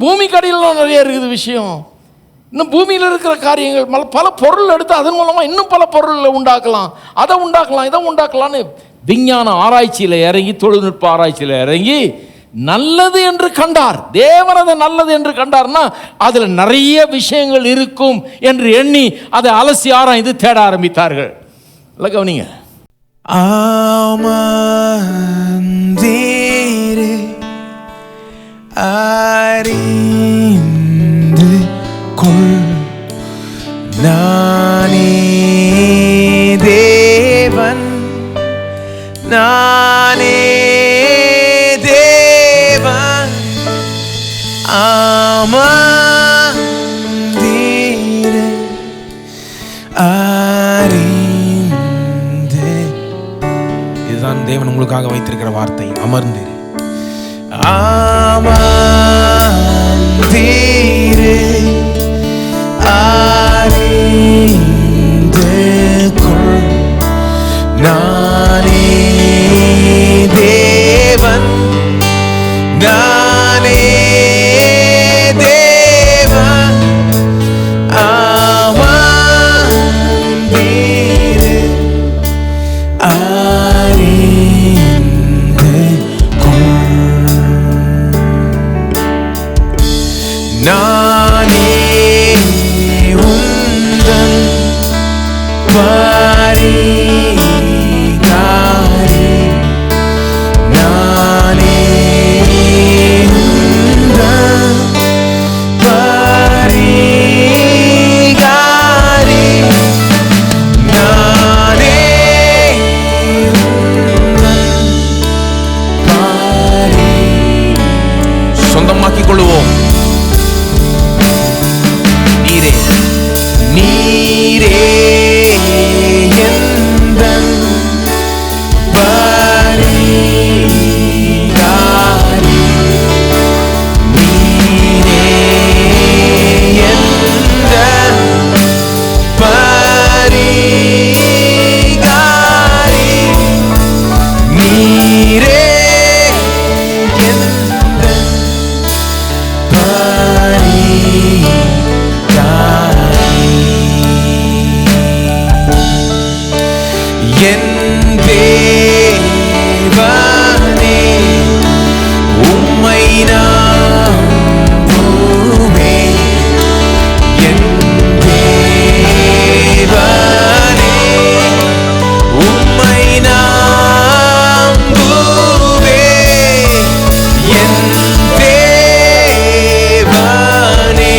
பூமிக்கு அடியில் நிறைய இருக்குது விஷயம். இன்னும் பூமியில் இருக்கிற காரியங்கள் பல பொருள் எடுத்து அதன் மூலமாக இன்னும் பல பொருளை உண்டாக்கலாம், அதை உண்டாக்கலாம், இதை உண்டாக்கலான்னு விஞ்ஞான ஆராய்ச்சியில் இறங்கி, தொழில்நுட்ப ஆராய்ச்சியில் இறங்கி நல்லது என்று கண்டார். தேவன் அதை நல்லது என்று கண்டார்னா அதில் நிறைய விஷயங்கள் இருக்கும் என்று எண்ணி அதை அலசி ஆராய்ந்து தேட ஆரம்பித்தார்கள். இல்லை, கவனிங்க. அறிந்து கொள், நானே தேவன், நானே தேவன். அமர்ந்தீரு, அறிந்து. இதுதான் தேவன் உங்களுக்காக வைத்திருக்கிற வார்த்தை, அமர்ந்தீரு. அமர்ந்தீரு, அறிந்து கொள், நானே தேவன், நானே தேவன். அமர்ந்தீரு, அறிந்து கொள், நானே உந்தன் பரிகாரி, நானே உந்தன் பரிகாரி, நானே உந்தன் பரி. சொந்தமாக்கிக் கொள்வோம். நீரே நீரே எந்தன் பரிகாரி, நீரே எந்தன் பரிகாரி, நீரே எந்தன் என் தேவனே, உம்மை நம்புவேன். என் தேவனே, உம்மை நம்புவேன். என் தேவனே,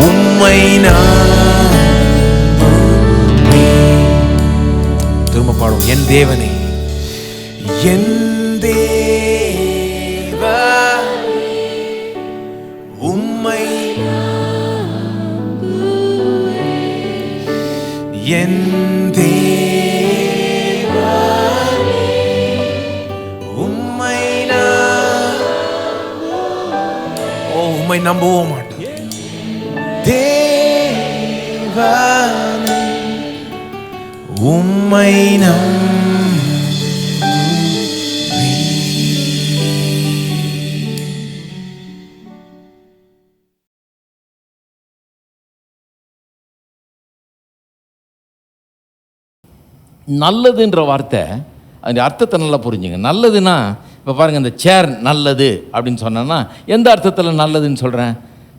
உம்மை திரும்ப பாடும். என் தேவனே, என் தேவனே, உம்மை, என் தேவனே, உம்மை உம்மை நம்புவோம் மாட்டோம். தேவனே, உம்மை நல்லதுன்ற வார்த்தை அந்த அர்த்தத்தை நல்லா புரிஞ்சுங்க. நல்லதுன்னா இப்போ பாருங்கள், இந்த சேர் நல்லது அப்படின்னு சொன்னேன்னா எந்த அர்த்தத்தில் நல்லதுன்னு சொல்கிறேன்?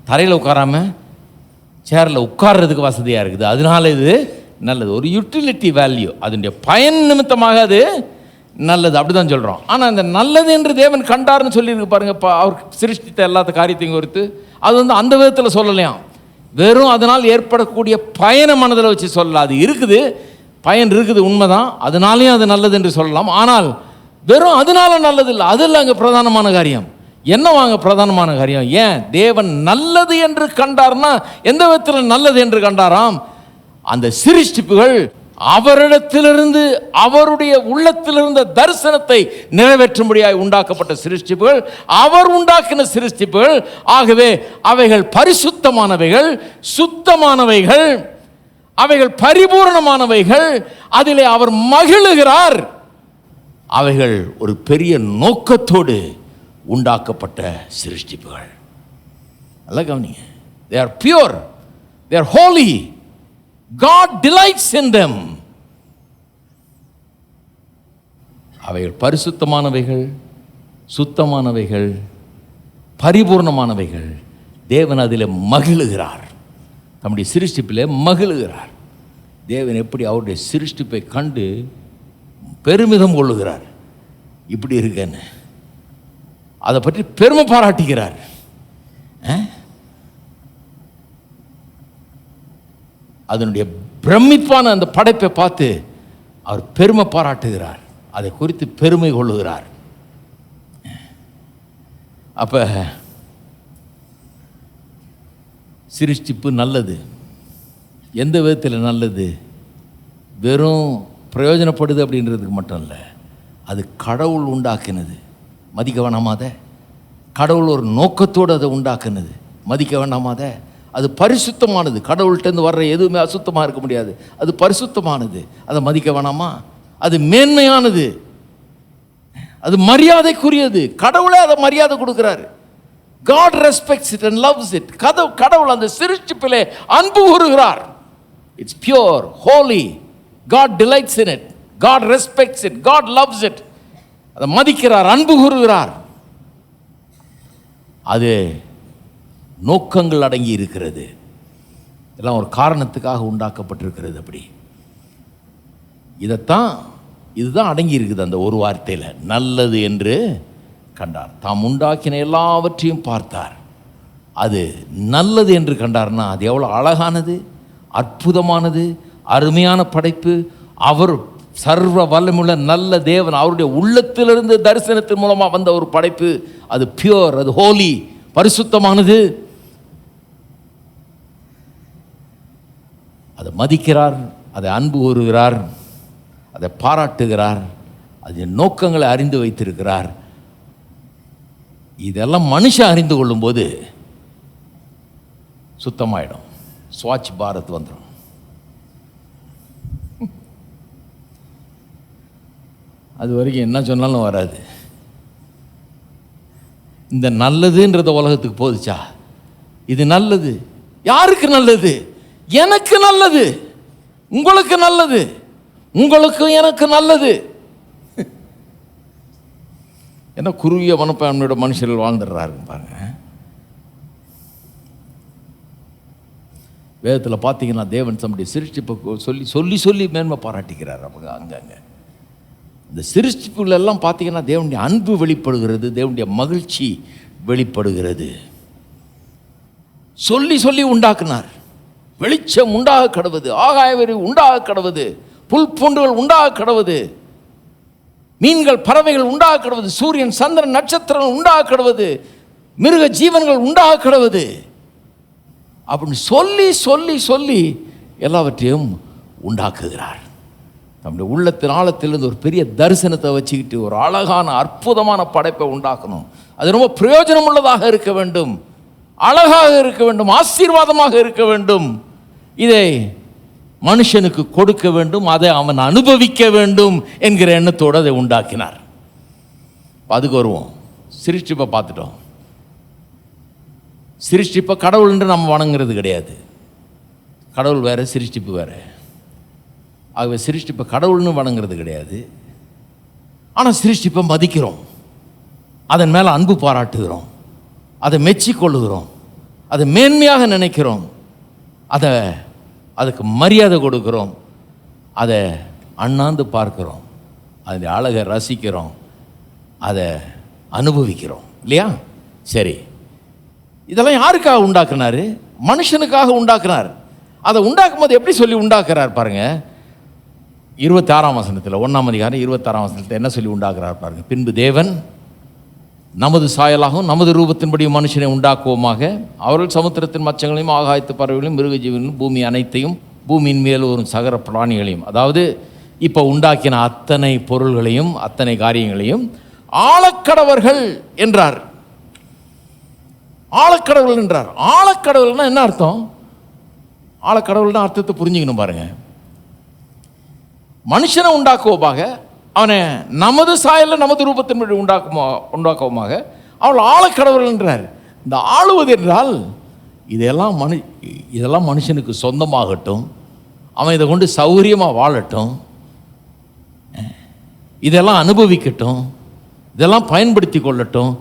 தரையில் உட்காராமல் சேரில் உட்கார்றதுக்கு வசதியாக இருக்குது, அதனால இது நல்லது. ஒரு யூட்டிலிட்டி வேல்யூ, அதனுடைய பயன் நிமித்தமாக அது நல்லது, அப்படி தான் சொல்கிறோம். ஆனால் இந்த நல்லது என்று தேவன் கண்டார்னு சொல்லியிருக்கு பாருங்கள். இப்போ அவர் சிருஷ்டித்த எல்லாத்த காரியத்தையும் குறித்து அது அந்த விதத்தில் சொல்லலையாம். வெறும் அதனால் ஏற்படக்கூடிய பயனை மனதில் வச்சு சொல்லலாம். அது இருக்குது, பயன் இருக்குது, உண்மைதான், அதனாலேயும் அது நல்லது என்று சொல்லலாம். ஆனால் வெறும் அதனால நல்லது இல்லை, அது இல்லை அங்கே பிரதானமான காரியம். என்ன வாங்க பிரதானமான காரியம்? ஏன் தேவன் நல்லது என்று கண்டார்னா எந்த விதத்தில் நல்லது என்று கண்டாராம்? அந்த சிருஷ்டிப்புகள் அவரிடத்திலிருந்து, அவருடைய உள்ளத்திலிருந்த தரிசனத்தை நிறைவேற்றும்படியாய் உண்டாக்கப்பட்ட சிருஷ்டிப்புகள், அவர் உண்டாக்கின சிருஷ்டிப்புகள். ஆகவே அவைகள் பரிசுத்தமானவைகள், சுத்தமானவைகள், அவைகள் பரிபூர்ணமானவைகள், அதிலே அவர் மகிழுகிறார். அவைகள் ஒரு பெரிய நோக்கத்தோடு உண்டாக்கப்பட்ட சிருஷ்டிப்புகள். நல்லா கவனிங்க. They are pure, they are holy, God delights in them. அவைகள் பரிசுத்தமானவைகள், சுத்தமானவைகள், பரிபூர்ணமானவைகள். தேவன் அதில் மகிழுகிறார், நம்முடைய சிருஷ்டிப்பிலே மகிழுகிறார். தேவன் எப்படி அவருடைய சிருஷ்டிப்பை கண்டு பெருமிதம் கொள்ளுகிறார், இப்படி இருக்கேன்னு அதை பற்றி பெருமை பாராட்டுகிறார். அதனுடைய பிரமிப்பான அந்த படைப்பை பார்த்து அவர் பெருமை பாராட்டுகிறார், அதை குறித்து பெருமை கொள்ளுகிறார். அப்ப சிருஷ்டிப்பு நல்லது. எந்த விதத்தில் நல்லது? வெறும் பிரயோஜனப்படுது அப்படின்றதுக்கு மட்டும் இல்லை, அது கடவுள் உண்டாக்கினது. மதிக்க வேணாமாத? கடவுள் ஒரு நோக்கத்தோடு அதை உண்டாக்குனது, மதிக்க வேண்டாமாத? அது பரிசுத்தமானது. கடவுள்கிட்டருந்து வர்ற எதுவுமே அசுத்தமாக இருக்க முடியாது, அது பரிசுத்தமானது. அதை மதிக்க வேணாமா? அது மேன்மையானது, அது மரியாதைக்குரியது. கடவுளே அதை மரியாதை கொடுக்குறாரு. God respects it and loves it. கடவுள் அந்த சிருஷ்டிப்பிலே அன்பு கூறுகிறார். It's pure, holy. God delights in it. God respects it. God loves it. அதை மதிக்கிறார், அன்பு கூறுகிறார். அது நோக்கங்கள் அடங்கி இருக்கிறது. எல்லாம் ஒரு காரணத்துக்காக உண்டாக்கப்பட்டிருக்கிறது. அப்படி இதுதான் அடங்கி இருக்குது அந்த ஒரு வார்த்தையில். நல்லது என்று கண்டார். தாம் உண்டாக்கின எல்லாவற்றையும் பார்த்தார், அது நல்லது என்று கண்டார்னா அது எவ்வளோ அழகானது, அற்புதமானது, அருமையான படைப்பு. அவர் சர்வ வல்லமுள்ள நல்ல தேவன், அவருடைய உள்ளத்திலிருந்து தரிசனத்தின் மூலமாக வந்த ஒரு படைப்பு. அது பியூர், அது ஹோலி, பரிசுத்தமானது. அதை மதிக்கிறார், அதை அன்பு கூறுகிறார், அதை பாராட்டுகிறார், அது நோக்கங்களை அறிந்து வைத்திருக்கிறார். இதெல்லாம் மனுஷன் அறிந்து கொள்ளும்போது சுத்தமாயிடும், ஸ்வச் பாரத் வந்துடும். அது வரைக்கும் என்ன சொன்னாலும் வராது. இந்த நல்லதுன்றத உலகத்துக்கு போதுச்சா? இது நல்லது. யாருக்கு நல்லது? எனக்கு நல்லது, உங்களுக்கு நல்லது, உங்களுக்கும் எனக்கு நல்லது. என்ன குறுகிய மனப்பான்மையோட மனுஷர்கள் வாழ்ந்துடுறாருங்க பாருங்க. வேதத்தில் பார்த்தீங்கன்னா தேவன் தம்முடைய சிருஷ்டிப்பை சொல்லி சொல்லி சொல்லி மேன்மை பாராட்டிக்கிறார். அவங்க அங்கங்க இந்த சிருஷ்டிப்புகளெல்லாம் பார்த்தீங்கன்னா தேவனுடைய அன்பு வெளிப்படுகிறது, தேவனுடைய மகிழ்ச்சி வெளிப்படுகிறது. சொல்லி சொல்லி உண்டாக்குனார். வெளிச்சம் உண்டாக கடவுது, ஆகாயவரி உண்டாக கடவுது, புல் பூண்டுகள் உண்டாக கடவுது, மீன்கள் பறவைகள் உண்டாக கடவுது, சூரியன் சந்திரன் நட்சத்திரங்கள் உண்டாக கடவுது, மிருக ஜீவன்கள் உண்டாக கடவுது அப்படின்னு சொல்லி சொல்லி சொல்லி எல்லாவற்றையும் உண்டாக்குகிறார். நம்முடைய உள்ளத்தின் ஆழத்திலிருந்து ஒரு பெரிய தரிசனத்தை வச்சுக்கிட்டு ஒரு அழகான அற்புதமான படைப்பை உண்டாக்கணும். அது ரொம்ப பிரயோஜனம் உள்ளதாக இருக்க வேண்டும், அழகாக இருக்க வேண்டும், ஆசீர்வாதமாக இருக்க வேண்டும். இதை மனுஷனுக்கு கொடுக்க வேண்டும், அதை அவன் அனுபவிக்க வேண்டும் என்கிற எண்ணத்தோடு அதை உண்டாக்கினார். அதுக்கு வருவோம். சிருஷ்டிப்பை பார்த்துட்டோம். சிருஷ்டிப்பை கடவுள் என்று நம்ம வணங்குறது கிடையாது. கடவுள் வேறு, சிருஷ்டிப்பு வேறு. ஆகவே சிருஷ்டிப்பை கடவுள்னு வணங்குறது கிடையாது. ஆனால் சிருஷ்டிப்பை மதிக்கிறோம், அதன் மேலே அன்பு பாராட்டுகிறோம், அதை மெச்சிக்கொள்ளுகிறோம், அதை மேன்மையாக நினைக்கிறோம், அதுக்கு மரியாதை கொடுக்கிறோம், அதை அண்ணாந்து பார்க்கிறோம், அதை அழகை ரசிக்கிறோம், அதை அனுபவிக்கிறோம் இல்லையா? சரி, இதெல்லாம் யாருக்காக உண்டாக்குனாரு? மனுஷனுக்காக உண்டாக்குனார். அதை உண்டாக்கும் போது எப்படி சொல்லி உண்டாக்குறார் பாருங்க. 26ஆம் வசனத்தில், 1ஆம் அதிகாரம் 26ஆம் வசனத்தில் என்ன சொல்லி உண்டாக்குறார் பாருங்க. பின்பு தேவன் நமது சாயலாகவும் நமது ரூபத்தின்படி மனுஷனை உண்டாக்குவோமாக, அவர்கள் சமுத்திரத்தின் மச்சங்களையும் ஆகாயத்து பறவைகளையும் மிருக ஜீவனையும் பூமி அனைத்தையும் பூமியின் மேல் வரும் சகல பிராணிகளையும், அதாவது இப்போ உண்டாக்கின அத்தனை பொருள்களையும் அத்தனை காரியங்களையும் ஆழக்கடவர்கள் என்றார். ஆழக்கடவுள் என்றார். ஆழக்கடவுள்னா என்ன அர்த்தம்? ஆழக்கடவுள்னா அர்த்தத்தை புரிஞ்சுக்கணும் பாருங்க. மனுஷனை உண்டாக்குவோமாக, அவனை நமது சாயலில் நமது ரூபத்தின்படி உண்டாக்குவோமாக, அவள் ஆழக்கடவுள் என்றார். இந்த ஆளுவது என்றால் இதெல்லாம் மனுஷனுக்கு சொந்தமாகட்டும், அவன் இதை கொண்டு சௌகரியமாக வாழட்டும், இதெல்லாம் அனுபவிக்கட்டும், இதெல்லாம் பயன்படுத்தி கொள்ளட்டும்,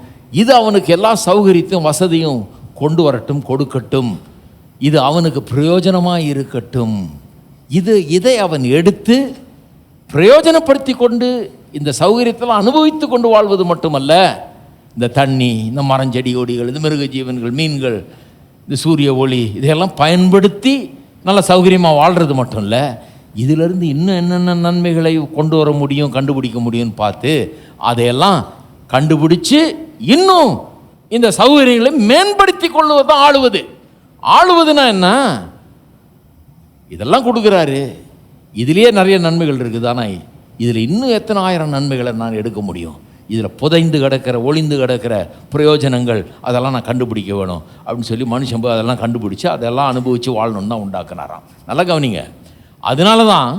இது அவனுக்கு எல்லா சௌகரியத்தையும் வசதியும் கொண்டு வரட்டும், கொடுக்கட்டும், இது அவனுக்கு பிரயோஜனமாக இருக்கட்டும். இதை அவன் எடுத்து பிரயோஜனப்படுத்தி கொண்டு இந்த சௌகரியத்தெல்லாம் அனுபவித்து கொண்டு வாழ்வது மட்டுமல்ல, இந்த தண்ணி, இந்த மரஞ்செடி கொடிகள், இந்த மிருக ஜீவன்கள், மீன்கள், இந்த சூரிய ஒளி, இதையெல்லாம் பயன்படுத்தி நல்ல சௌகரியமாக வாழ்கிறது மட்டும் இல்லை, இதிலிருந்து இன்னும் என்னென்ன நன்மைகளை கொண்டு வர முடியும், கண்டுபிடிக்க முடியும்னு பார்த்து அதையெல்லாம் கண்டுபிடிச்சு இன்னும் இந்த சௌகரியங்களை மேம்படுத்தி கொள்வது தான் ஆளுவது. ஆளுவதுன்னா என்ன? இதெல்லாம் கொடுக்குறாரு, இதுலேயே நிறைய நன்மைகள் இருக்குது, ஆனால் இதில் இன்னும் எத்தனை ஆயிரம் நன்மைகளை நான் எடுக்க முடியும், இதில் புதைந்து கிடக்கிற ஒளிந்து கிடக்கிற பிரயோஜனங்கள் அதெல்லாம் நான் கண்டுபிடிக்க வேணும் அப்படின்னு சொல்லி மனுஷன் போய் அதெல்லாம் கண்டுபிடிச்சி அதெல்லாம் அனுபவித்து வாழணும்னு தான் உண்டாக்குனாராம். நல்லா கவனிங்க. அதனால தான்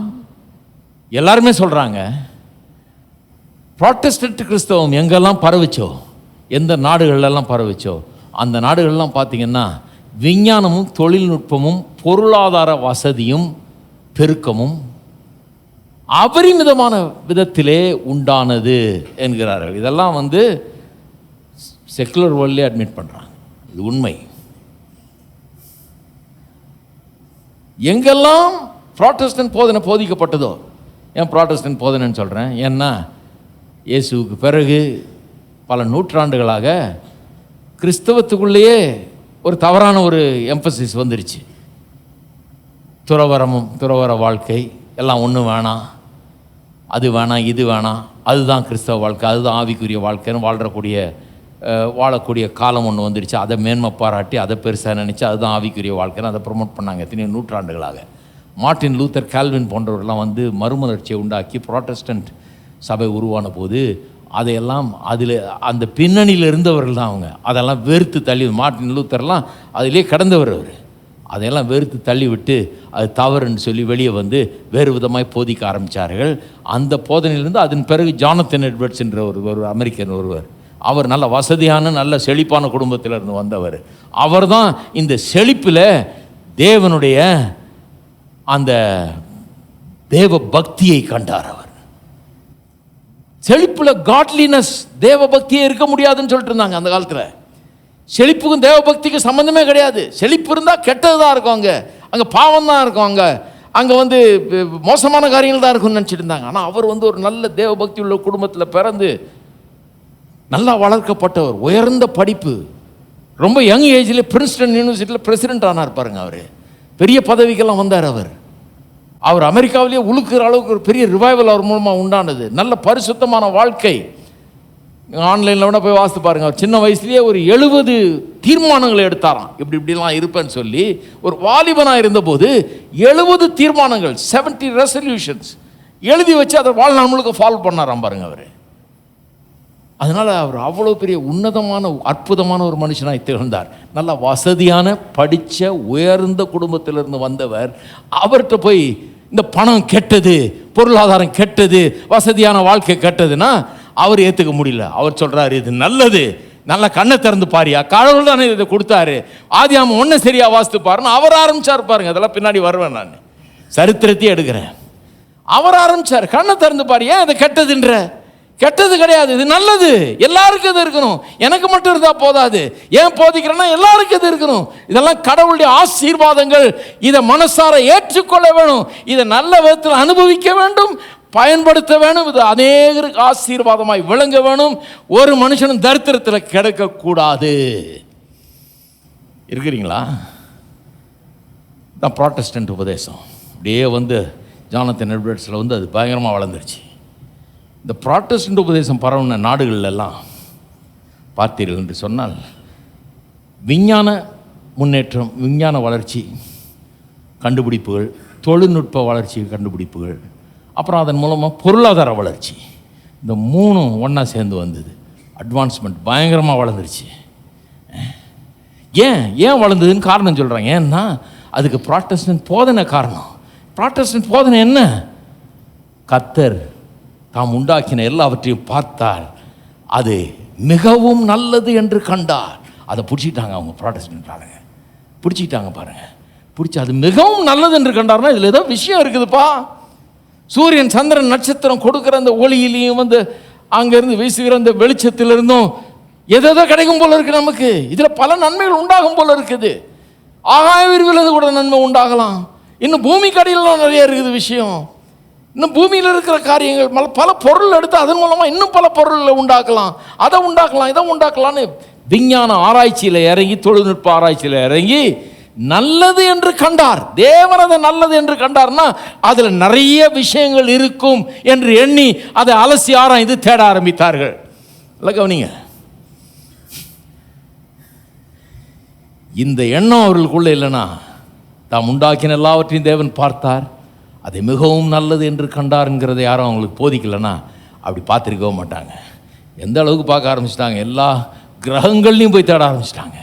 எல்லாருமே சொல்கிறாங்க, புராட்டஸ்டன்ட் கிறிஸ்தவம் எங்கெல்லாம் பரவிச்சோ, எந்த நாடுகள்லாம் பரவிச்சோ, அந்த நாடுகள்லாம் பார்த்திங்கன்னா விஞ்ஞானமும் தொழில்நுட்பமும் பொருளாதார வசதியும் பெருக்கமும் அபரிமிதமான விதத்திலே உண்டானது என்கிறார்கள். இதெல்லாம் செக்குலர் வேர்ல்ட்லேயே அட்மிட் பண்ணுறாங்க. இது உண்மை. எங்கெல்லாம் புராட்டஸ்டன்ட் போதனை போதிக்கப்பட்டதோ, ஏன் புராட்டஸ்டன்ட் போதனைன்னு சொல்கிறேன், ஏன்னா இயேசுவுக்கு பிறகு பல நூற்றாண்டுகளாக கிறிஸ்தவத்துக்குள்ளேயே ஒரு தவறான ஒரு எம்பசிஸ் வந்துருச்சு. துறவர வாழ்க்கை எல்லாம் ஒன்றும் வேணாம், அது வேணாம், இது வேணாம், அதுதான் கிறிஸ்தவ வாழ்க்கை, அதுதான் ஆவிக்குரிய வாழ்க்கைன்னு வாழக்கூடிய காலம் ஒன்று வந்துடுச்சு. அதை மேன்மை பாராட்டி அதை பெருசாக நினச்சி அதுதான் ஆவிக்குரிய வாழ்க்கைன்னு அதை ப்ரொமோட் பண்ணாங்க எத்தனையோ நூற்றாண்டுகளாக. மார்ட்டின் லூத்தர், கால்வின் போன்றவர்கள்லாம் மறுமலர்ச்சியை உண்டாக்கி புராட்டஸ்டன்ட் சபை உருவான போது அதையெல்லாம் அந்த பின்னணியில் இருந்தவர்கள் தான் அவங்க. அதெல்லாம் வெறுத்து தள்ளி, மார்ட்டின் லூத்தர்லாம் அதிலே கடந்தவர் அவர். அதையெல்லாம் வெறுத்து தள்ளிவிட்டு அது தவறுன்னு சொல்லி வெளியே வேறு விதமாக போதிக்க ஆரம்பித்தார்கள். அந்த போதனையிலிருந்து அதன் பிறகு ஜானத்தன் எட்வர்ட்ஸ் என்ற ஒரு அமெரிக்கன் ஒருவர், அவர் நல்ல வசதியான நல்ல செழிப்பான குடும்பத்திலிருந்து வந்தவர். அவர் தான் இந்த செழிப்பில் தேவனுடைய அந்த தேவ பக்தியை கண்டார். அவர் செழிப்பில் காட்லினஸ், தேவ பக்தியே இருக்க முடியாதுன்னு சொல்லிட்டு இருந்தாங்க அந்த காலத்தில். செழிப்புக்கும் தேவ பக்திக்கும் சம்மந்தமே கிடையாது. செழிப்பு இருந்தால் கெட்டது தான் இருக்கும், அங்கே பாவம் தான் இருக்கும், அங்கே மோசமான காரியங்கள் தான் இருக்கும்னு நினச்சிட்டு இருந்தாங்க. ஆனால் அவர் ஒரு நல்ல தேவ பக்தி உள்ள குடும்பத்தில் பிறந்து நல்லா வளர்க்கப்பட்டவர், உயர்ந்த படிப்பு, ரொம்ப யங் ஏஜில் பிரின்ஸ்டன் யூனிவர்சிட்டியில் பிரசிடென்ட் ஆனார் பாருங்க. அவர் பெரிய பதவிக்கெல்லாம் வந்தார். அவர் அமெரிக்காவிலேயே உழுக்கிற அளவுக்கு ஒரு பெரிய ரிவைவல் அவர் மூலமாக உண்டானது. நல்ல பரிசுத்தமான வாழ்க்கை. ஆன்லைனில் வேணால் போய் வாசித்து பாருங்கள். அவர் சின்ன வயசுலேயே ஒரு 70 தீர்மானங்களை எடுத்தாராம். இப்படிலாம் இருப்பேன்னு சொல்லி ஒரு வாலிபனாக இருந்தபோது 70 தீர்மானங்கள், 70 ரெசல்யூஷன்ஸ் எழுதி வச்சு அதை வாழ்நாள் முழுக்க ஃபாலோ பண்ணாராம் பாருங்க அவர். அதனால் அவர் அவ்வளோ பெரிய உன்னதமான அற்புதமான ஒரு மனுஷனாக திகழ்ந்தார். நல்லா வசதியான படித்த உயர்ந்த குடும்பத்திலிருந்து வந்தவர். அவர்கிட்ட போய் இந்த பணம் கெட்டது, பொருளாதாரம் கெட்டது, வசதியான வாழ்க்கை கெட்டதுன்னா அவர் ஏற்றுக்க முடியல. அவர் சொல்கிறாரு, இது நல்லது, நல்லா கண்ணை திறந்து பாரியா, கடவுள் தானே இதை கொடுத்தாரு, ஆதியாமம் ஒன்று சரியா வாசித்து பாருன்னு அவர் ஆரம்பிச்சார் பாருங்க. அதெல்லாம் பின்னாடி வருவேன், நான் சரித்திரத்தையே எடுக்கிறேன். அவர் ஆரம்பிச்சார், கண்ணை திறந்து பாரு, ஏன் இதை கெட்டதுன்ற? கெட்டது கிடையாது, இது நல்லது, எல்லாருக்கும் இது இருக்கணும், எனக்கு மட்டும் இருந்தால் போதாது, ஏன் போதிக்கிறேன்னா எல்லாருக்கும் இது இருக்கணும், இதெல்லாம் கடவுளுடைய ஆசீர்வாதங்கள், இதை மனசார ஏற்றுக்கொள்ள வேணும், இதை நல்ல விதத்தில் அனுபவிக்க வேண்டும், பயன்படுத்த வேணும், இது அநேகருக்கு ஆசீர்வாதமாய் விளங்க வேணும், ஒரு மனுஷனும் தரித்திரத்தில் கிடைக்கக்கூடாது. இருக்கிறீங்களா? தான் புராட்டஸ்டன்ட் உபதேசம் அப்படியே ஜானத்தன் எட்வர்ட்ஸில் அது பயங்கரமாக வளர்ந்துருச்சு. இந்த புராட்டஸ்டன்ட் உபதேசம் பரவுன நாடுகளெல்லாம் பார்த்தீர்கள் என்று சொன்னால் விஞ்ஞான முன்னேற்றம், விஞ்ஞான வளர்ச்சி, கண்டுபிடிப்புகள், தொழில்நுட்ப வளர்ச்சி, கண்டுபிடிப்புகள், அப்புறம் அதன் மூலமாக பொருளாதார வளர்ச்சி, இந்த மூணும் ஒன்றா சேர்ந்து வந்தது. அட்வான்ஸ்மெண்ட் பயங்கரமாக வளர்ந்துருச்சு. ஏன் வளர்ந்ததுன்னு காரணம் சொல்கிறாங்க. ஏன்னா அதுக்கு புராட்டஸ்டன்ட் போதனை காரணம். புராட்டஸ்டன்ட் போதனை என்ன? கர்த்தர் தாம் உண்டாக்கின எல்லாவற்றையும் பார்த்தார், அது மிகவும் நல்லது என்று கண்டார், அதை பிடிச்சிக்கிட்டாங்க அவங்க ப்ராட்டஸ்டன்ட் ஆளுங்க, பிடிச்சிக்கிட்டாங்க பாருங்க. பிடிச்சி அது மிகவும் நல்லது என்று கண்டார்னா இதில் ஏதோ விஷயம் இருக்குதுப்பா. சூரியன் சந்திரன் நட்சத்திரம் கொடுக்குற அந்த ஒளியிலையும் வந்து அங்கேருந்து வீசுகிற அந்த வெளிச்சத்திலிருந்தும் எதோ கிடைக்கும் போல இருக்குது நமக்கு. இதில் பல நன்மைகள் உண்டாகும் போல இருக்குது. ஆகாய விரிவிலிருந்து கூட நன்மை உண்டாகலாம். இன்னும் பூமிக்கு அடியிலாம் நிறைய இருக்குது விஷயம். இன்னும் பூமியில் இருக்கிற காரியங்கள் பல பொருள் எடுத்து அதன் மூலமாக இன்னும் பல பொருளை உண்டாக்கலாம், அதை உண்டாக்கலாம், இதை உண்டாக்கலான்னு விஞ்ஞான ஆராய்ச்சியில் இறங்கி, தொழில்நுட்ப ஆராய்ச்சியில் இறங்கி நல்லது என்று கண்டார். தேவன் அதை நல்லது என்று கண்டார்னா அதில் நிறைய விஷயங்கள் இருக்கும் என்று எண்ணி அதை அலசி ஆராய்ந்து தேட ஆரம்பித்தார்கள். இல்லை கவனிங்க, இந்த எண்ணம் அவர்களுக்குள்ள இல்லைன்னா தாம் உண்டாக்கின எல்லாவற்றையும் தேவன் பார்த்தார், அதை மிகவும் நல்லது என்று கண்டாருங்கிறத யாரும் அவங்களுக்கு போதிக்கலைன்னா அப்படி பார்த்துருக்கவும் மாட்டாங்க. எந்த அளவுக்கு பார்க்க ஆரம்பிச்சிட்டாங்க, எல்லா கிரகங்கள்லையும் போய் தேட ஆரம்பிச்சிட்டாங்க,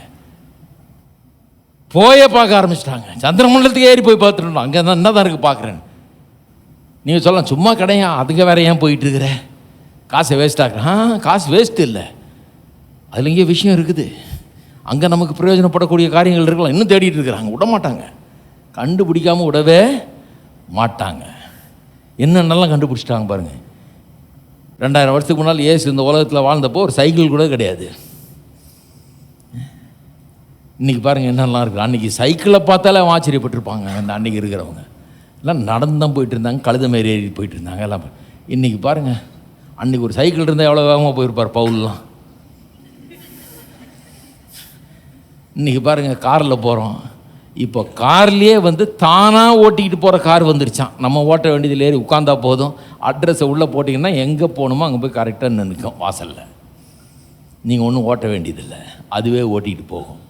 போயே பார்க்க ஆரம்பிச்சிட்டாங்க. சந்திரமண்டலத்துக்கு ஏறி போய் பார்த்துட்டோம், அங்கே தான் என்ன தான் இருக்குது பார்க்குறேன்னு. நீங்கள் சொல்லலாம் சும்மா கிடையா, அதுங்க வேற ஏன் போயிட்டு இருக்கிற, காசை வேஸ்ட் ஆகுறேன். காசு வேஸ்ட்டு இல்லை, அதில் இங்கே விஷயம் இருக்குது. அங்கே நமக்கு பிரயோஜனப்படக்கூடிய காரியங்கள் இருக்கலாம். இன்னும் தேடிட்டு இருக்கிறாங்க, விட மாட்டாங்க, கண்டுபிடிக்காமல் விடவே மாட்டாங்க. என்னென்னலாம் கண்டுபிடிச்சிட்டாங்க பாருங்கள். 2000 வருஷத்துக்கு முன்னால் இயேசு இந்த உலகத்தில் வாழ்ந்தப்போ ஒரு சைக்கிள் கூட கிடையாது. இன்றைக்கி பாருங்கள் என்னெல்லாம் இருக்குது. அன்றைக்கி சைக்கிளை பார்த்தாலே ஆச்சரியப்பட்டிருப்பாங்க. அந்த அன்றைக்கி இருக்கிறவங்க எல்லாம் நடந்து தான் போயிட்டு இருந்தாங்க, கழுத மாரி ஏறி போயிட்டு இருந்தாங்க எல்லாம். இன்றைக்கி பாருங்கள், அன்றைக்கி ஒரு சைக்கிள் இருந்தால் எவ்வளோ வேகமாக போயிருப்பார் பவுல்லாம். இன்றைக்கி பாருங்கள் காரில் போகிறோம். இப்போ கார்லேயே வந்து தானாக ஓட்டிக்கிட்டு போகிற கார் வந்துருச்சான். நம்ம ஓட்ட வேண்டியதில் ஏறி உட்காந்தா போதும், அட்ரஸை உள்ளே போட்டிங்கன்னா எங்கே போகணுமோ அங்கே போய் கரெக்டாக நிற்கும் வாசலில். நீங்கள் ஒன்றும் ஓட்ட வேண்டியதில்லை, அதுவே ஓட்டிகிட்டு போகும்.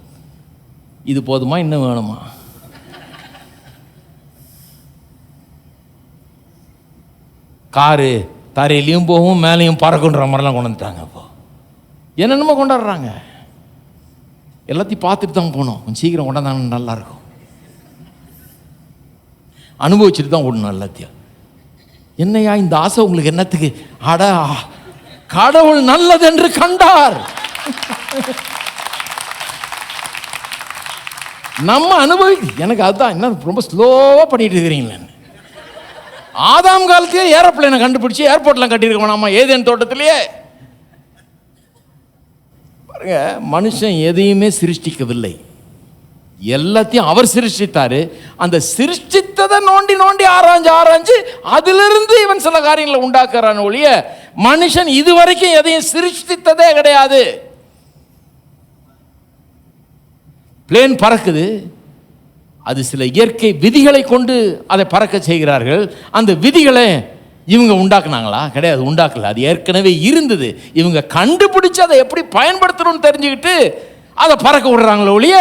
இது போதுமா, இன்னும் வேணுமா? காரு தரையிலையும் போகும், மேலேயும் பறக்குன்ற மாதிரிலாம் கொண்டு வந்துட்டாங்க. இப்போ என்னென்னமோ கொண்டாடுறாங்க. எல்லாத்தையும் பார்த்துட்டு தான் போகணும், கொஞ்சம் சீக்கிரம் கொண்டாந்தாங்க நல்லாயிருக்கும். அனுபவிச்சுட்டு தான் ஓடணும் எல்லாத்தையும். என்னையா இந்த ஆசை உங்களுக்கு என்னத்துக்கு? அடா, கடவுள் நல்லது என்று கண்டார். நம்ம எனக்கு அதுதான் என்ன ரொம்ப ஸ்லோவாக பண்ணிட்டு இருக்கிறீங்களே. ஆதாம் காலத்திலே ஏரோப்ளேனை கண்டுபிடிச்சி ஏர்போர்ட்லாம் கட்டியிருக்க வேணாமா ஏதேன் தோட்டத்திலேயே? பாருங்க, மனுஷன் எதையுமே சிருஷ்டிக்கவில்லை, எல்லாத்தையும் அவர் சிருஷ்டித்தாரு. அந்த சிருஷ்டித்ததை நோண்டி நோண்டி ஆராய்ஞ்சு அதிலிருந்து இவன் சில காரியங்களை உண்டாக்குறான் ஒழிய மனுஷன் இதுவரைக்கும் எதையும் சிருஷ்டித்ததே கிடையாது. பிளேன் பறக்குது, அது சில இயற்கை விதிகளை கொண்டு அதை பறக்க செய்கிறார்கள். அந்த விதிகளை இவங்க உண்டாக்குனாங்களா? கிடையாது, உண்டாக்கல. அது ஏற்கனவே இருந்தது. இவங்க கண்டுபிடிச்சு அதை எப்படி பயன்படுத்தணும்னு தெரிஞ்சுக்கிட்டு அதை பறக்க விடுறாங்களோ ஒழிய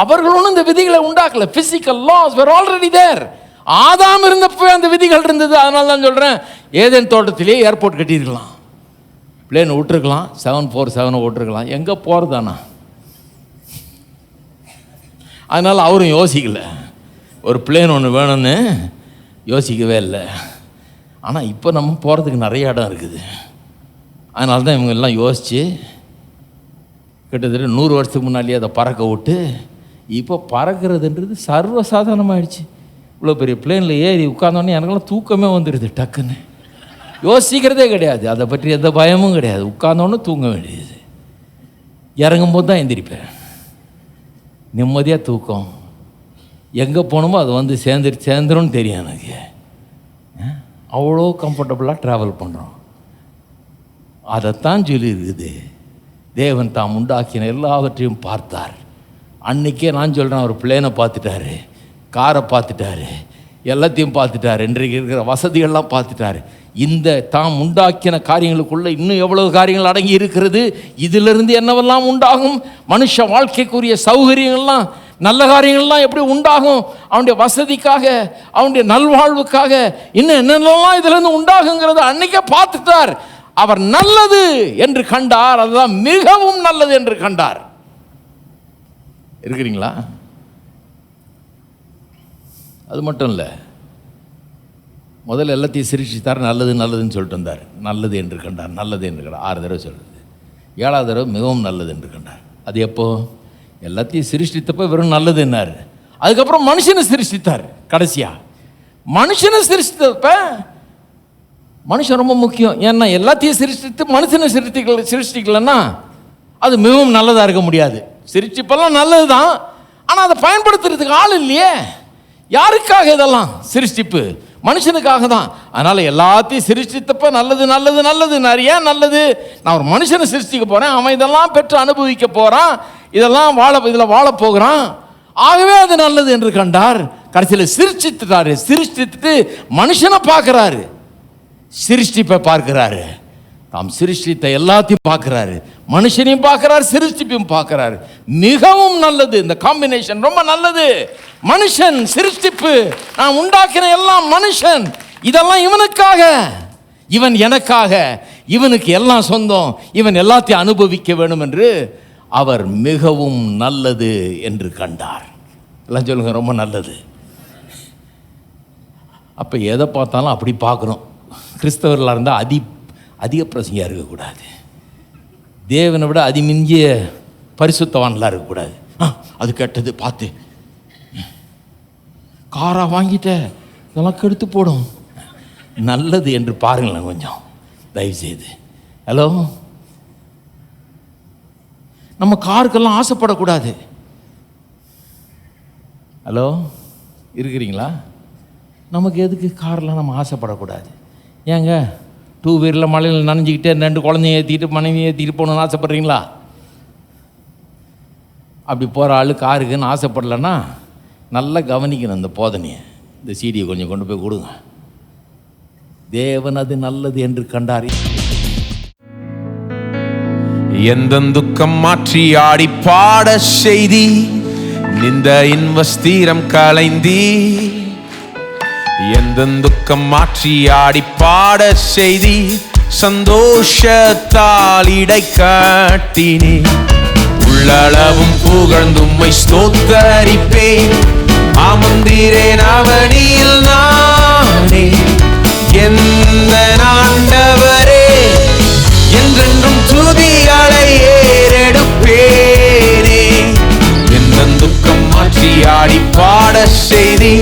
அவர்களும் இந்த விதிகளை உண்டாக்கல. Physical laws were already there. ஆதாம் இருந்தப்போ அந்த விதிகள் இருந்தது. அதனால தான் சொல்கிறேன், ஏதேன் தோட்டத்திலே ஏர்போர்ட் கட்டியிருக்கலாம், பிளேன் விட்டுருக்கலாம், 747 விட்டுருக்கலாம், எங்கே போகிறதானா? அதனால் அவரும் யோசிக்கல, ஒரு பிளேன் ஒன்று வேணும்னு யோசிக்கவே இல்லை. ஆனால் இப்போ நம்ம போகிறதுக்கு நிறைய இடம் இருக்குது. அதனால தான் இவங்க எல்லாம் யோசித்து கிட்டத்தட்ட 100 வருஷத்துக்கு முன்னாடியே அதை பறக்க விட்டு இப்போ பறக்கிறதுன்றது சர்வசாதாரணமாகிடுச்சு. இவ்வளோ பெரிய பிளேனில் ஏறி உட்கார்ந்தோடனே எனக்கெல்லாம் தூக்கமே வந்துடுது. டக்குன்னு யோசிக்கிறதே கிடையாது, அதை பற்றி எந்த பயமும் கிடையாது. உட்கார்ந்தோன்னு தூங்க வேண்டியது, இறங்கும்போது தான் எந்திரிப்பேன். நிம்மதியாக தூக்கம், எங்கே போகணுமோ அது வந்து சேர்ந்துரும்னு தெரியும் எனக்கு. அவ்வளோ கம்ஃபர்டபுளாக ட்ராவல் பண்ணுறோம். அதைத்தான் சொல்லியிருக்குது, தேவன் தாம் உண்டாக்கின எல்லாவற்றையும் பார்த்தார். அன்றைக்கே நான் சொல்கிறேன், அவர் பிளேனை பார்த்துட்டாரு, காரை பார்த்துட்டாரு, எல்லாத்தையும் பார்த்துட்டாரு, இன்றைக்கு இருக்கிற வசதிகள்லாம் பார்த்துட்டாரு. இந்த தாம் உண்டாக்கின காரியங்களுக்குள்ளே இன்னும் எவ்வளவு காரியங்கள் அடங்கி இருக்கிறது, இதிலிருந்து என்னவெல்லாம் உண்டாகும், மனுஷ வாழ்க்கைக்குரிய சௌகரியங்கள்லாம் நல்ல காரியங்கள்லாம் எப்படி உண்டாகும், அவனுடைய வசதிக்காக, அவனுடைய நல்வாழ்வுக்காக இன்னும் என்னென்னலாம் இதிலிருந்து உண்டாகுங்கிறத அன்னைக்கே பார்த்துட்டார். அவர் நல்லது என்று கண்டார், அதுதான் மிகவும் நல்லது என்று கண்டார். இருக்கிறீங்களா? அது மட்டும் இல்லை, முதல்ல எல்லாத்தையும் சிரிச்சித்தார், நல்லது நல்லதுன்னு சொல்லிட்டு வந்தார். நல்லது என்று கண்டார், நல்லது என்று கண்டார் 6 தடவை சொல்கிறது. 7வது தடவை மிகவும் நல்லது என்று கண்டார். அது எப்போ? எல்லாத்தையும் சிருஷ்டித்தப்ப வெறும் நல்லதுன்னாரு. அதுக்கப்புறம் மனுஷனை சிருஷ்டித்தார். கடைசியா மனுஷனை சிருஷ்டித்தப்ப மனுஷன் ரொம்ப முக்கியம். ஏன்னா எல்லாத்தையும் சிருஷ்டித்து மனுஷனை சிருஷ்டிக்கலன்னா அது மிகவும் நல்லதாக இருக்க முடியாது. சிருஷ்டிப்பெல்லாம் நல்லது தான், ஆனால் அதை பயன்படுத்துறதுக்கு ஆள் இல்லையே. யாருக்காக இதெல்லாம் சிருஷ்டிப்பு? மனுஷனுக்காக தான். அதனால் எல்லாத்தையும் சிருஷ்டித்தப்ப நல்லது நல்லது நல்லது. நிறைய நல்லது. நான் ஒரு மனுஷனை சிருஷ்டிக்க போகிறேன், அவன் இதெல்லாம் பெற்று அனுபவிக்க போகிறான், இதெல்லாம் இதில் வாழ போகிறான், ஆகவே அது நல்லது என்று கண்டார். கடைசியில் சிருஷ்டித்துட்டாரு. சிருஷ்டித்து மனுஷனை பார்க்குறாரு, சிருஷ்டிப்பை பார்க்கிறாரு. தாம் சிருஷ்டித்த எல்லாத்தையும் பார்க்கிறாரு, மனுஷனையும் பார்க்கிறார், சிருஷ்டிப்பையும் பார்க்கிறாரு. மிகவும் நல்லது. இந்த காம்பினேஷன் ரொம்ப நல்லது. மனுஷன், சிருஷ்டிப்பு, நான் உண்டாக்கின எல்லாம் மனுஷன், இதெல்லாம் இவனுக்காக, இவன் எனக்காக, இவனுக்கு எல்லாம் சொந்தம், இவன் எல்லாத்தையும் அனுபவிக்க வேண்டும் என்று அவர் மிகவும் நல்லது என்று கண்டார். எல்லாம் சொல்லுங்க, ரொம்ப நல்லது. அப்போ எதை பார்த்தாலும் அப்படி பார்க்கணும். கிறிஸ்தவர்களாக இருந்தால் அதிக பிரசங்கியாக இருக்கக்கூடாது. தேவனை விட அதிமிஞ்சிய பரிசுத்தவான்லாம் இருக்கக்கூடாது. அது கெட்டது பார்த்து காராக வாங்கிட்ட, இதெல்லாம் கெடுத்து போடும். நல்லது என்று பாருங்களேன் கொஞ்சம் தயவுசெய்து. ஹலோ, நம்ம காருக்கெல்லாம் ஆசைப்படக்கூடாது. ஹலோ, இருக்கிறீங்களா? நமக்கு எதுக்கு கார்லாம் நம்ம ஆசைப்படக்கூடாது? ஏங்க, 2 வீலரில் மலையில் நனைஞ்சிக்கிட்டே 2 குழந்தைய ஏற்றிக்கிட்டு மனைவியை ஏற்றிட்டு போகணுன்னு ஆசைப்பட்றீங்களா? அப்படி போகிற ஆள் காருக்குன்னு ஆசைப்படலைன்னா நல்லா கவனிக்கணும் இந்த போதனையை. இந்த சீடியை கொஞ்சம் கொண்டு போய் கொடுங்க. தேவன் அது நல்லது என்று கண்டார். எந்த துக்கம் மாற்றி ஆடி பாட செய்தி, நிந்த இன்வஸ்தீரம் கலைந்தி. எந்த துக்கம் மாற்றி ஆடி பாட செய்தி, சந்தோஷத்தால் இடை காட்டினே. உள்ளளவும் புகழ்ந்தும்மை ஸ்தோத்தரிப்பேன், அமர்ந்திரேன் அவனியில் நானே. எந்த ஆண்டவரே, என்றென்றும் துதிகளை ஏறெடுப்பேனே. எந்த துக்கம் மாற்றி ஆடி பாட செய்தி,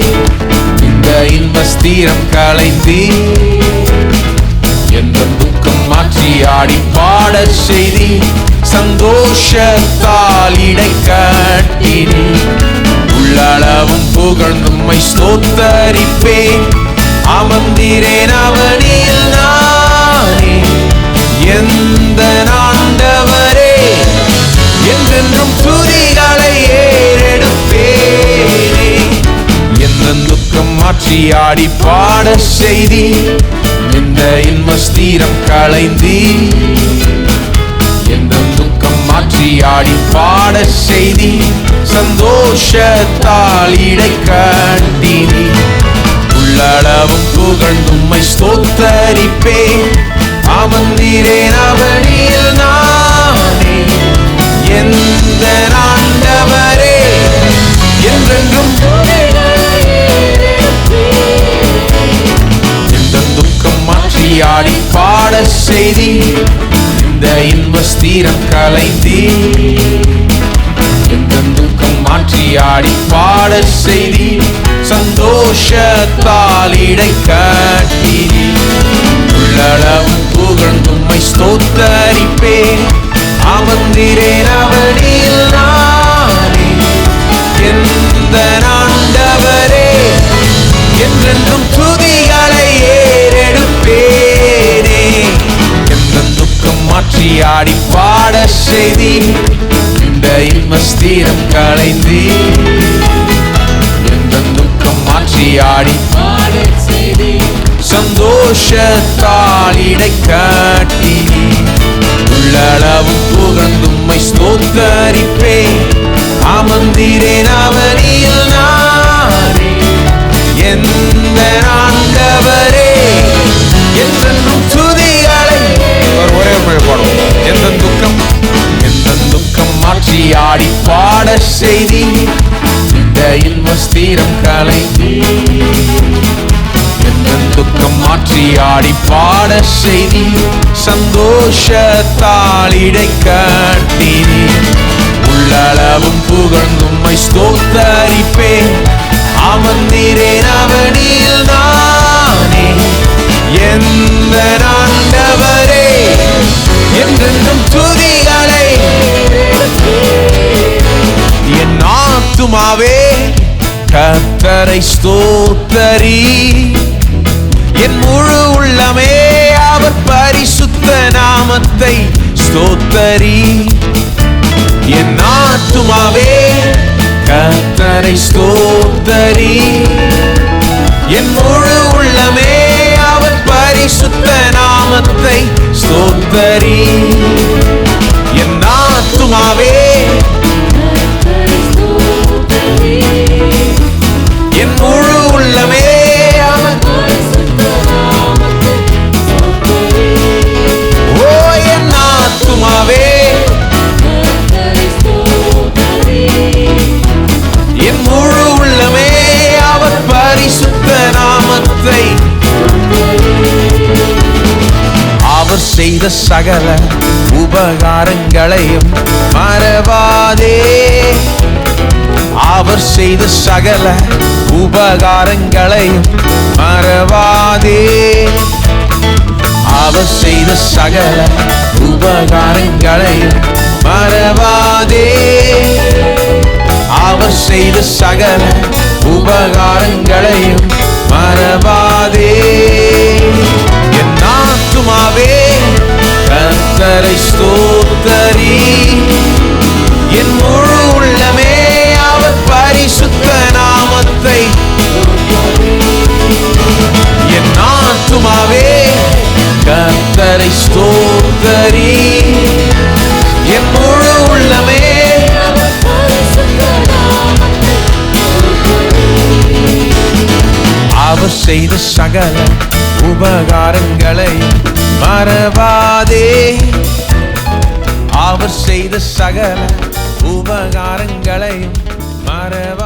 இந்த இன்பஸ்தீரம் கலைந்தி. எந்த துக்கம் மாற்றி ஆடி பாட செய்தி, சந்தோஷத்தால் இடை கட்டினே. உள்ளளவும் புகழ்ந்தும்மை ஸ்தோத்தரிப்பேன், அமர்ந்திரேன் அவனில் நானே. எந்த ஆண்டவரே, என்றென்றும் துதிகளை ஏறெடுப்பேனே. எந்த துக்கம் மாற்றி ஆடி பாட செய்தி, இந்த இன்பஸ்தீரம் கலைந்தி. எந்த துக்கம் மாற்றி ஆடி பாட செய்தி, சந்தோஷத்தால் இடை கட்டினே. உள்ளளவும் புகழ்ந்தும்மை ஸ்தோத்தரிப்பேன், அமர்ந்திரேன் அவனில் நானே. எந்த ஆண்டவரே, என்றென்றும் எந்த துக்கம் மாற்றி ஆடி பாட செய்தி, இந்த இன்பஸ்தீரம் கலைந்தி. எந்த துக்கம் மாற்றி ஆடி பாட செய்தி, சந்தோஷத்தால் இடை கட்டினே. உள்ளளவும் புகழ்ந்தும்மை ஸ்தோத்தரிப்பேன், அமர்ந்திரேன் அவனில் நானே. எந்த ஆண்டவரே, என்றென்றும் துதிகளை ஏறெடுப்பேனே. எந்த துக்கம் மாற்றி ஆடி பாட செய்தி, இந்த இன்பஸ்தீரம் கலைந்தி. எந்த துக்கம் மாற்றி ஆடி பாட செய்தி, சந்தோஷத்தால் இடை கட்டினே. உள்ளளவும் புகழ்ந்தும்மை ஸ்தோத்தரிப்பேன், அமர்ந்திரேன் அவனில் நானே. எந்த ஆண்டவரே, என்றென்றும் துதிகளை ஒரே மொழி பாடும். எந்த துக்கம் மாற்றி ஆடி பாட செய்தி, இந்த இன்பஸ்தீரம் கலைந்தி. எந்த துக்கம் மாற்றி ஆடி பாட செய்தி, சந்தோஷத்தால் இடை கட்டினே. கர்த்தரை ஸ்தோத்தரி, என் முழு உள்ளமே அவர் பரிசுத்த நாமத்தை ஸ்தோத்தரி. என் ஆத்துமாவே கர்த்தரை ஸ்தோத்தரி, என் முழு உள்ளமே அவர் பரிசுத்த நாமத்தை ஸ்தோத்தரி. என் ஆத்துமாவே என் முழு உள்ளமே அவர் ஓ என் ஆத்துமாவே என் முழு உள்ளமே அவர் பரிசுத்த நாமத்தை. அவர் செய்த சகல உபகாரங்களையும் மறவாதே, அவர் செய்த சகல உபகாரங்களையும் மறவாதே, அவர் செய்த சகல உபகாரங்களையும் மறவாதே, அவர் செய்த சகல உபகாரங்களையும் மறவாதே. என் ஆத்துமாவே கர்த்தரை ஸ்தோத்தரி, என் முழு உள்ளமே அவர் பரிசுத்த நாமத்தை. என் ஆத்துமாவே கர்த்தரை ஸ்தோத்தரி, என் முழு உள்ளமே அவர் செய்த சகல உபகாரங்களை மறவாதே, அவர் செய்த சகல உபகாரங்களையும் மறவாதே.